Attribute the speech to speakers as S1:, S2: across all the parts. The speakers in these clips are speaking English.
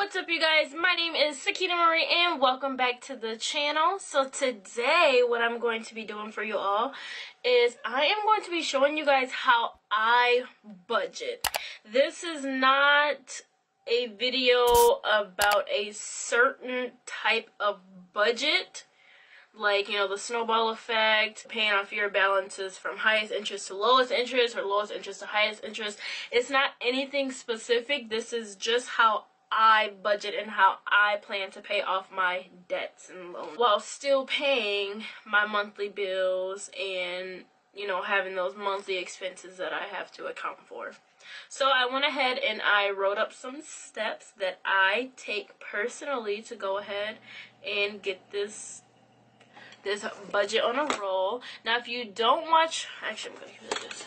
S1: What's up, you guys? My name is Sakina Marie and welcome back to the channel. So today what I'm going to be doing for you all is I am going to be showing you guys how I budget. This is not a video about a certain type of budget, like, you know, the snowball effect, paying off your balances from highest interest to lowest interest or lowest interest to highest interest. It's not anything specific. This is just how I budget and how I plan to pay off my debts and loans while still paying my monthly bills and, you know, having those monthly expenses that I have to account for. So I went ahead and I wrote up some steps that I take personally to go ahead and get this budget on a roll. Now, if you don't watch, actually, I'm going to use this.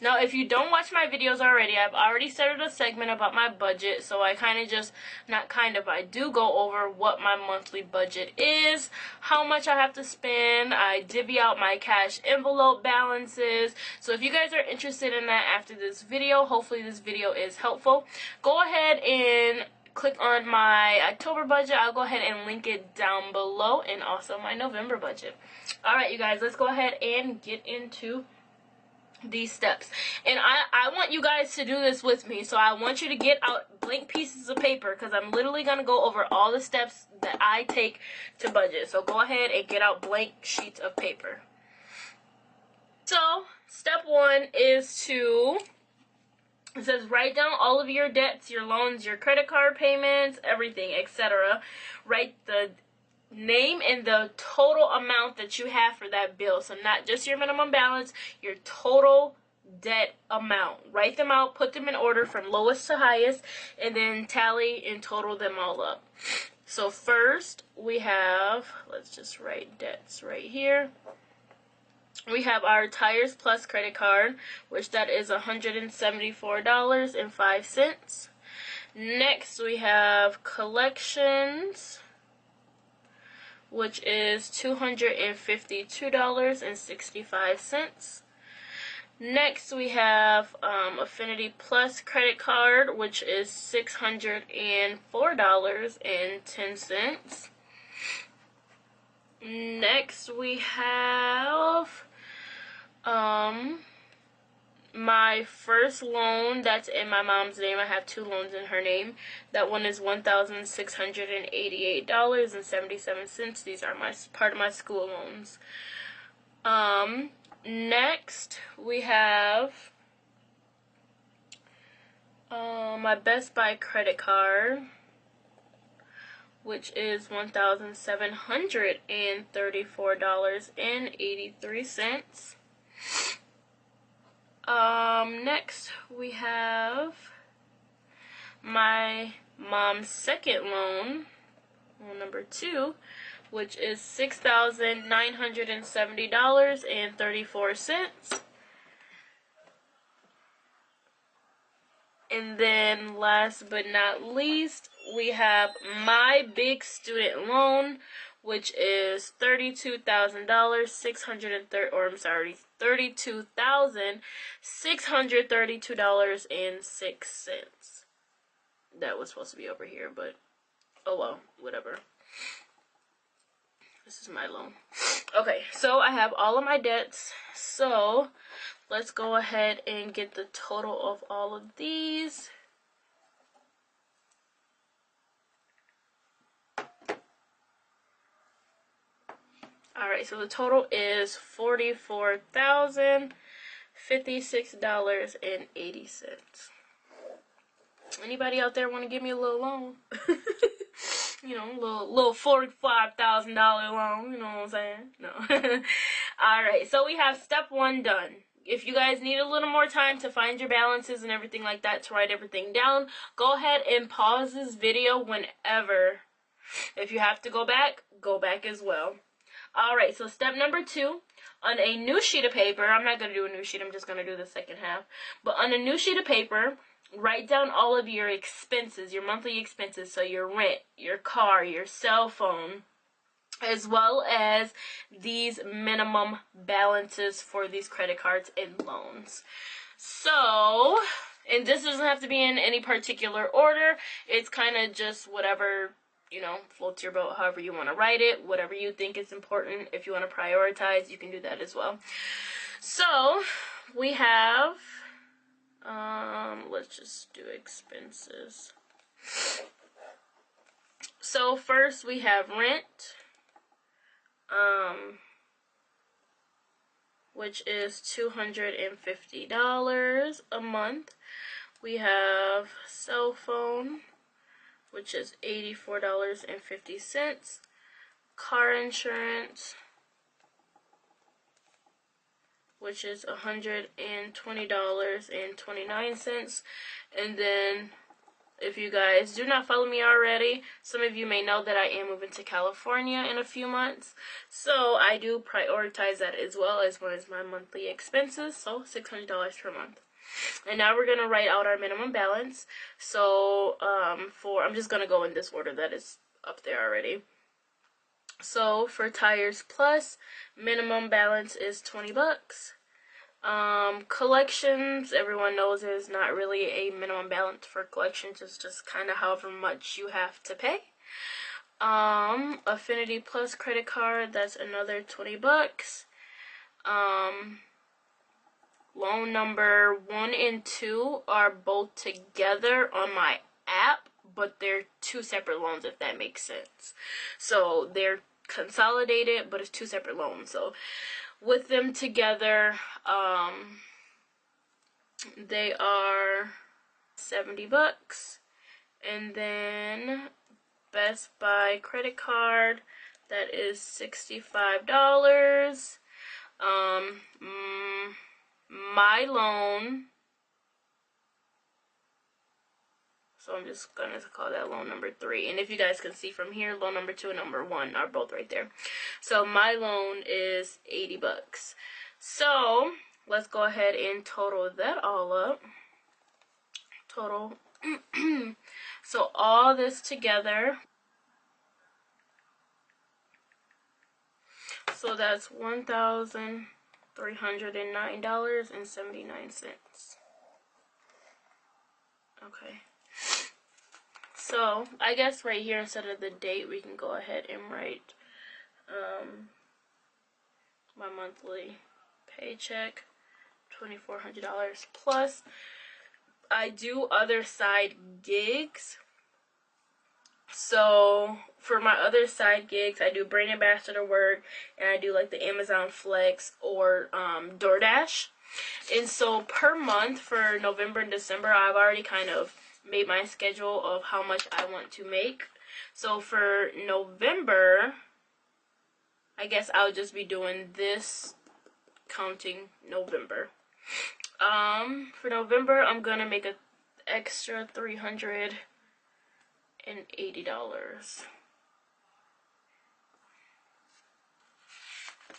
S1: Now, if you don't watch my videos already, I've already started a segment about my budget, so I I do go over what my monthly budget is, how much I have to spend. I divvy out my cash envelope balances. So if you guys are interested in that after this video, hopefully this video is helpful. Go ahead and click on my October budget. I'll go ahead and link it down below, and also my November budget. Alright, you guys, let's go ahead and get into these steps. And I want you guys to do this with me. So I want you to get out blank pieces of paper, because I'm literally going to go over all the steps that I take to budget. So go ahead and get out blank sheets of paper. So step one is to, it says write down all of your debts, your loans, your credit card payments, everything, etc. Write the name and the total amount that you have for that bill. So not just your minimum balance, your total debt amount. Write them out, put them in order from lowest to highest, and then tally and total them all up. So first we have, let's just write debts right here. We have our Tires Plus credit card, which that is $174.05. Next we have collections, which is $252.65. Next we have Affinity Plus credit card, which is $604.10. Next we have my first loan that's in my mom's name. I have two loans in her name. That one is $1,688.77. These are part of my school loans. Next we have my Best Buy credit card, which is $1,734.83. Next we have my mom's second loan number 2, which is $6,970.34. And then last but not least, we have my big student loan, which is $32,632.06. That was supposed to be over here, but oh well, whatever. This is my loan. Okay, so I have all of my debts. So let's go ahead and get the total of all of these. Alright, so the total is $44,056.80. Anybody out there want to give me a little loan? You know, little $45,000 loan, you know what I'm saying? No. Alright, so we have step 1 done. If you guys need a little more time to find your balances and everything like that, to write everything down, go ahead and pause this video whenever. If you have to go back as well. Alright, so step number 2, on a new sheet of paper, I'm not going to do a new sheet, I'm just going to do the second half. But on a new sheet of paper, write down all of your expenses, your monthly expenses. So your rent, your car, your cell phone, as well as these minimum balances for these credit cards and loans. So And this doesn't have to be in any particular order. It's kind of just whatever, you know, floats your boat, however you want to write it, whatever you think is important. If you want to prioritize, you can do that as well. So we have, let's just do expenses. So first we have rent, which is $250 a month. We have cell phone, which is $84.50. Car insurance, which is $120.29. And then, if you guys do not follow me already, some of you may know that I am moving to California in a few months. So I do prioritize that as well as one of my monthly expenses. So $600 per month. And now we're going to write out our minimum balance. So I'm just going to go in this order that is up there already. So for Tires Plus, minimum balance is $20. Collections, everyone knows is not really a minimum balance for collections. It's just kind of however much you have to pay. Affinity Plus credit card, that's another $20. Loan number 1 and 2 are both together on my app, but they're two separate loans, if that makes sense. So they're consolidated, but it's two separate loans. So with them together, they are $70. And then Best Buy credit card, that is $65. My loan, so I'm just gonna call that loan number 3. And if you guys can see from here, loan number 2 and number 1 are both right there. So my loan is $80. So let's go ahead and total that all up. Total. So all this together. So that's $1,309.79. Okay. So I guess right here, instead of the date, we can go ahead and write my monthly paycheck, $2,400 plus. I do other side gigs. So for my other side gigs, I do brand ambassador work, and I do like the Amazon Flex or DoorDash. And so per month for November and December, I've already kind of made my schedule of how much I want to make. So for November, I guess I'll just be doing this, counting November. For November, I'm gonna make an extra $380.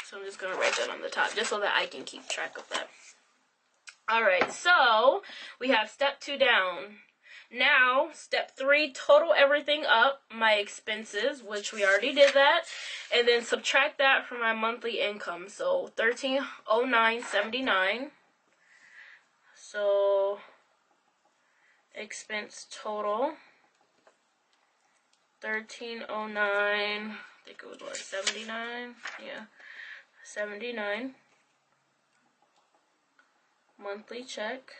S1: So I'm just gonna write that on the top, just so that I can keep track of that. Alright, so we have step 2 down. Now, step 3, total everything up, my expenses, which we already did that, and then subtract that from my monthly income. So $1,309.79. So expense total $1,309. I think it was what, 79? Yeah, 79. Monthly check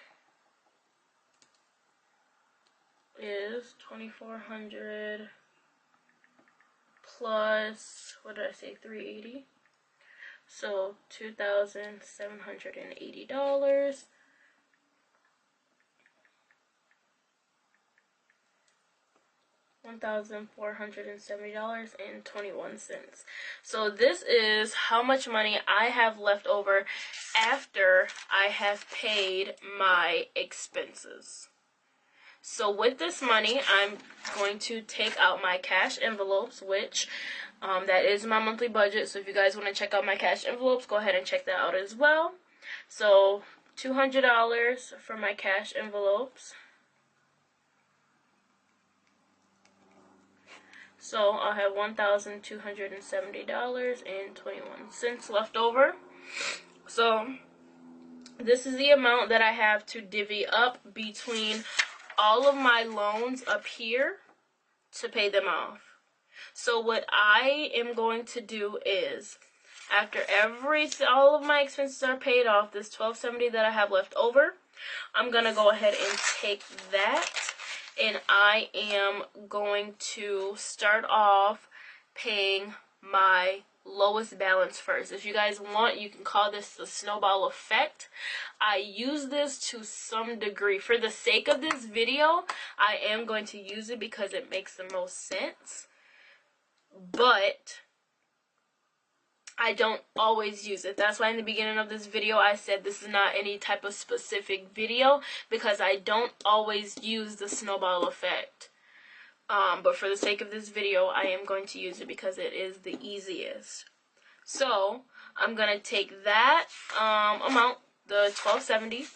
S1: is $2,400 plus, what did I say, $380. So $2,780. $1,470.21. So this is how much money I have left over after I have paid my expenses. So with this money, I'm going to take out my cash envelopes, which that is my monthly budget. So if you guys want to check out my cash envelopes, go ahead and check that out as well. So $200 for my cash envelopes. So I'll have $1,270.21 left over. So this is the amount that I have to divvy up between all of my loans up here to pay them off. So what I am going to do is, after all of my expenses are paid off, this $1,270 that I have left over, I'm going to go ahead and take that, and I am going to start off paying my lowest balance first. If you guys want, you can call this the snowball effect. I use this to some degree. For the sake of this video, I am going to use it because it makes the most sense. But I don't always use it. That's why in the beginning of this video I said this is not any type of specific video, because I don't always use the snowball effect. But for the sake of this video, I am going to use it because it is the easiest. So I'm going to take that amount, the $1,270,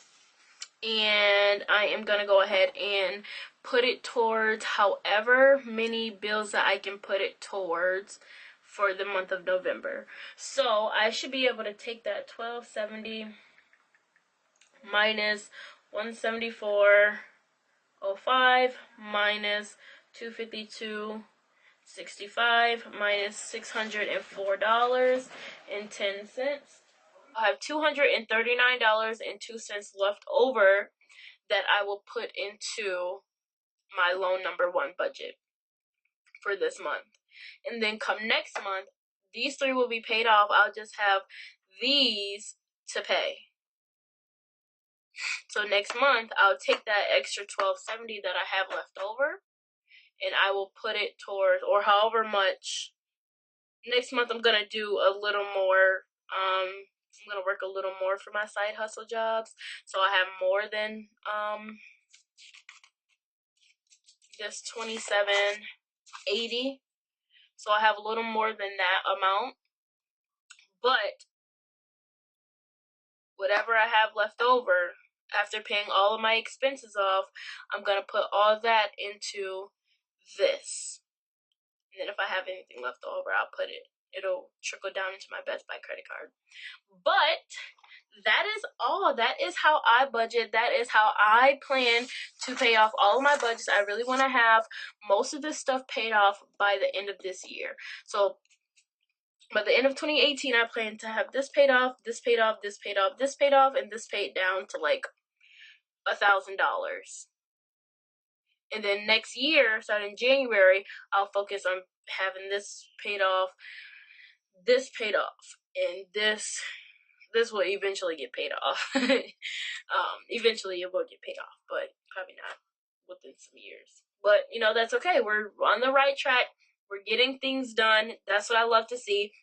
S1: and I am going to go ahead and put it towards however many bills that I can put it towards for the month of November. So I should be able to take that $1,270 minus $174.05 minus $252.65 minus $604.10. I have $239.02 left over that I will put into my loan number 1 budget for this month. And then come next month, these 3 will be paid off. I'll just have these to pay. So next month, I'll take that extra $1,270 that I have left over, and I will put it towards, or however much. Next month, I'm going to do a little more. I'm going to work a little more for my side hustle jobs, so I have more than this $27.80. So I have a little more than that amount. But whatever I have left over, after paying all of my expenses off, I'm going to put all that into this. And then if I have anything left over, it'll trickle down into my Best Buy credit card. But that is all. That is how I budget. That is how I plan to pay off all of my budgets. I really want to have most of this stuff paid off by the end of this year. So by the end of 2018, I plan to have this paid off, this paid off, this paid off, this paid off, and this paid down to like $1,000. And then next year, starting January, I'll focus on having this paid off, and this will eventually get paid off. Eventually it will get paid off, but probably not within some years. But, that's okay. We're on the right track. We're getting things done. That's what I love to see.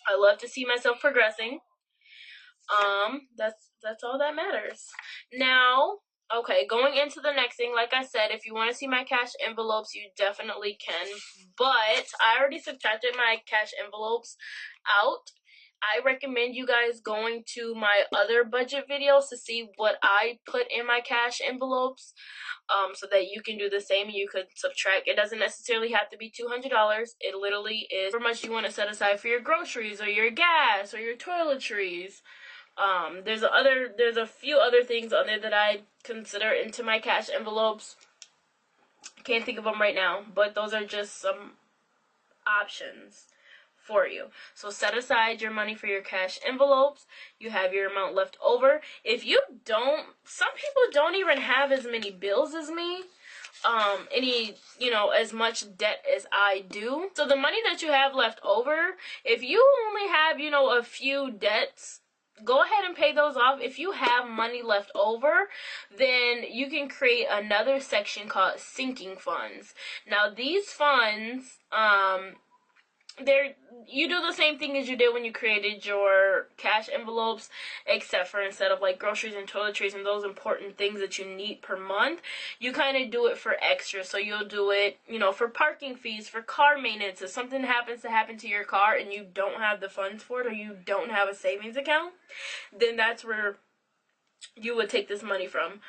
S1: I love to see myself progressing. That's all that matters. Now, okay, going into the next thing, like I said, if you want to see my cash envelopes, you definitely can. But I already subtracted my cash envelopes out. I recommend you guys going to my other budget videos to see what I put in my cash envelopes, so that you can do the same. You could subtract. It doesn't necessarily have to be $200. It literally is how much you want to set aside for your groceries or your gas or your toiletries. There's a few other things on there that I consider into my cash envelopes. Can't think of them right now, but those are just some options for you. So set aside your money for your cash envelopes. You have your amount left over. If you don't, some people don't even have as many bills as me. As much debt as I do. So the money that you have left over, if you only have, a few debts, go ahead and pay those off. If you have money left over, then you can create another section called sinking funds. Now these funds, you do the same thing as you did when you created your cash envelopes, except for instead of like groceries and toiletries and those important things that you need per month, you kind of do it for extra. So you'll do it, for parking fees, for car maintenance. If something happens to your car and you don't have the funds for it, or you don't have a savings account, then that's where you would take this money from.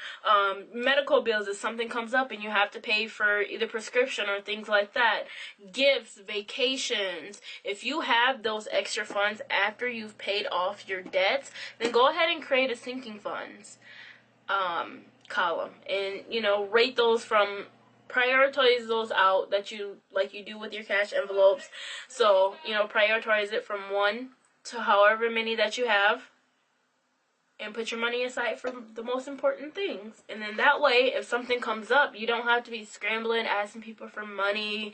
S1: Medical bills, if something comes up and you have to pay for either prescription or things like that. Gifts, vacations. If you have those extra funds after you've paid off your debts, then go ahead and create a sinking funds column, and rate those from, prioritize those out that you like you do with your cash envelopes. So prioritize it from 1 to however many that you have, and put your money aside for the most important things. And then that way, if something comes up, you don't have to be scrambling, asking people for money.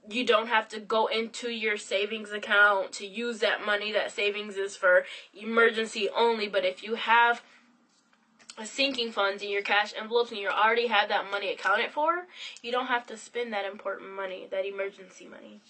S1: You don't have to go into your savings account to use that money. That savings is for emergency only. But if you have a sinking funds in your cash envelopes and you already have that money accounted for, you don't have to spend that important money, that emergency money.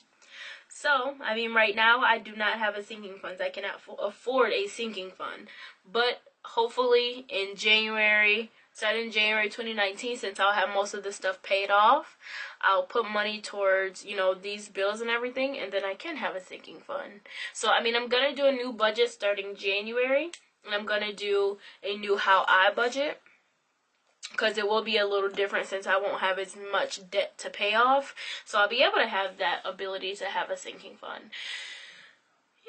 S1: So, I mean, right now, I do not have a sinking fund. I cannot afford a sinking fund. But hopefully in January, starting January 2019, since I'll have most of this stuff paid off, I'll put money towards, these bills and everything, and then I can have a sinking fund. So, I mean, I'm going to do a new budget starting January, and I'm going to do a new how I budget, because it will be a little different since I won't have as much debt to pay off. So I'll be able to have that ability to have a sinking fund.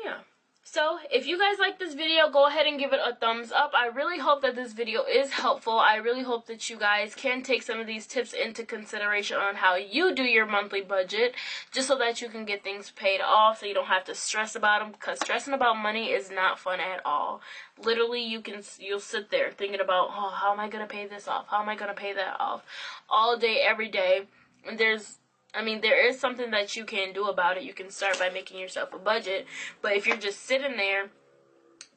S1: Yeah. So if you guys like this video, go ahead and give it a thumbs up. I really hope that this video is helpful. I really hope that you guys can take some of these tips into consideration on how you do your monthly budget, just so that you can get things paid off, so you don't have to stress about them, because stressing about money is not fun at all. Literally, you'll sit there thinking about, oh, how am I going to pay this off? How am I going to pay that off? All day, every day. And there is something that you can do about it. You can start by making yourself a budget. But if you're just sitting there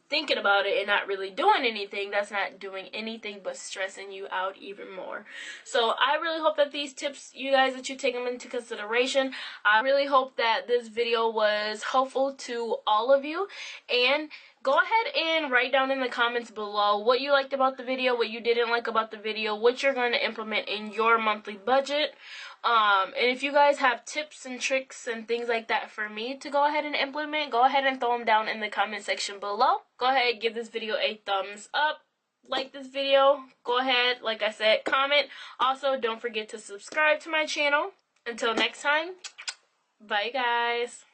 S1: thinking about it and not really doing anything, that's not doing anything but stressing you out even more. So I really hope that these tips, you guys, that you take them into consideration. I really hope that this video was helpful to all of you. And go ahead and write down in the comments below what you liked about the video, what you didn't like about the video, what you're going to implement in your monthly budget. And if you guys have tips and tricks and things like that for me to go ahead and implement, go ahead and throw them down in the comment section below. Go ahead and give this video a thumbs up. Like this video. Go ahead, like I said, comment. Also, don't forget to subscribe to my channel. Until next time, bye guys.